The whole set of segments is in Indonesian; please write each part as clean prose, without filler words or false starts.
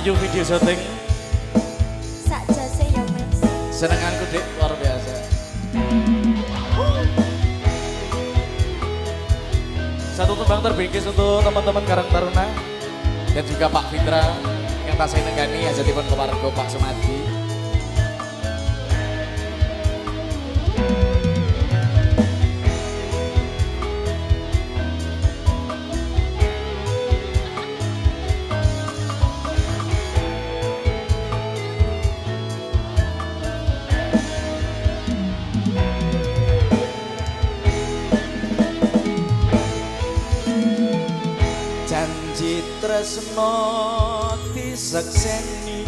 menuju video syuting. Saja sih ya Mas. Senenganku Dik, luar biasa. Satu tembang terbingkis untuk teman-teman Karang Taruna dan juga Pak Fitra yang tasih negani hajatipun keluarga Pak Sumadi. Janji tresno disekseni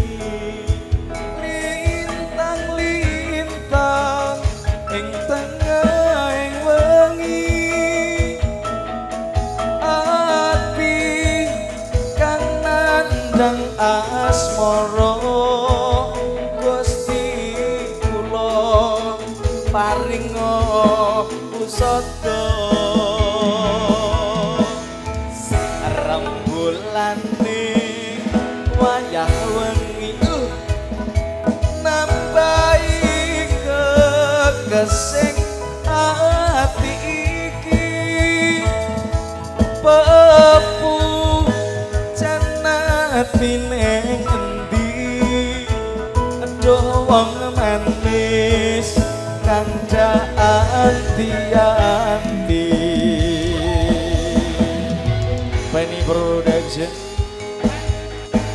lintang-lintang ing tengah ing wengi ati kang nandang asmara Gusti kula paringa pusaka wayah wengi nambahi kegesing ati iki pepu janati ning endi aduh wong manis kang anti-anti Penny Production.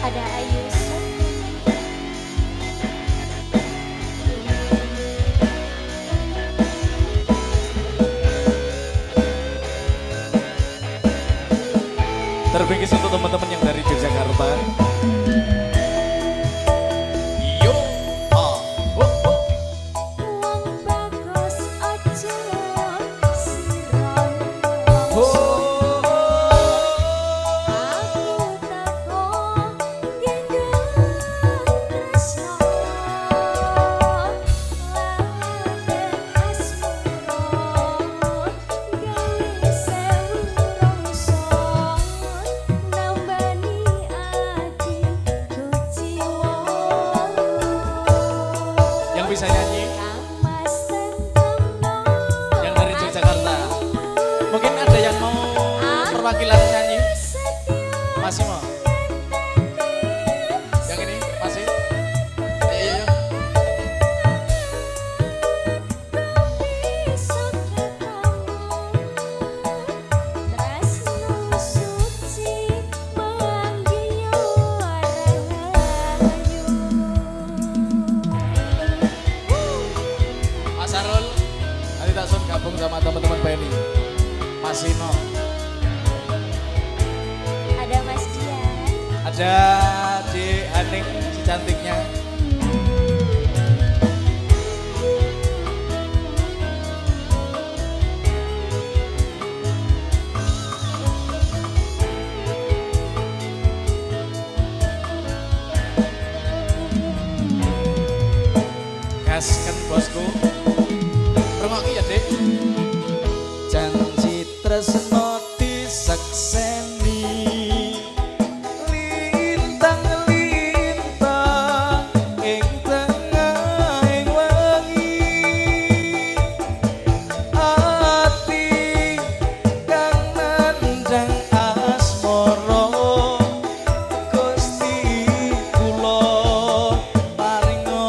Ada Ayus. Terbingkis untuk teman-teman yang dari Yogyakarta. Bisa nyanyi yang dari Yogyakarta, mungkin ada yang mau perwakilan nyanyi, masih mau yang ini masih ayo. Sarul, nanti tak sun gabung sama teman-teman Penny. Mas Sino. Ada Mas Dian. Ada di Aning si cantiknya. Gaskan bosku. Rengoki ya Dik. Janji tresno disekseni lintang-lintang ing tengah ing wengi ati kang nandang asmara Gusti kula paringa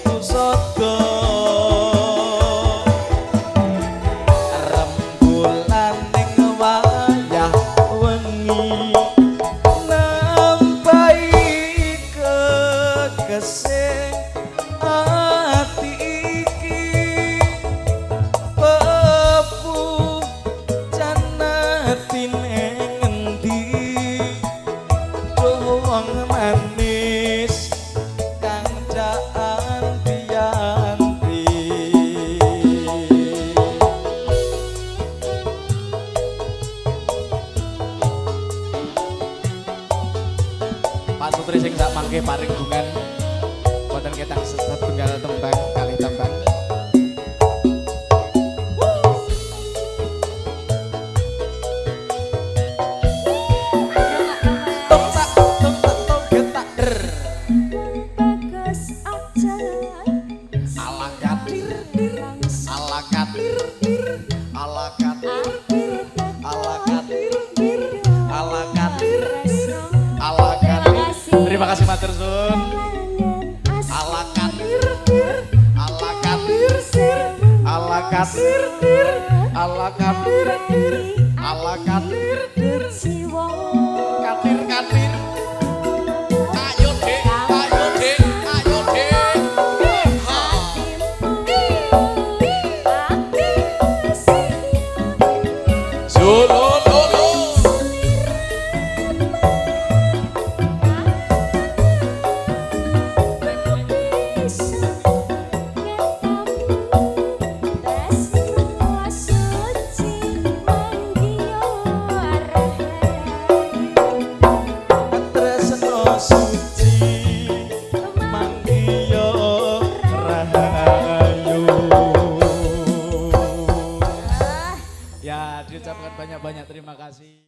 pusaka manis kang anti-anti Pak Sutri sing sak mangke paring bungan boten ketang setunggal tembang kali tembang. Tok tak kadir dir, ala kadir dir, ala kadir dir, jiwa kadir kadir. Ayo dek, ayo dek, ayo dek. Ha. Jolololo. Tresno suci manggiyo rahayu. Ya, diucapkan banyak-banyak terima kasih.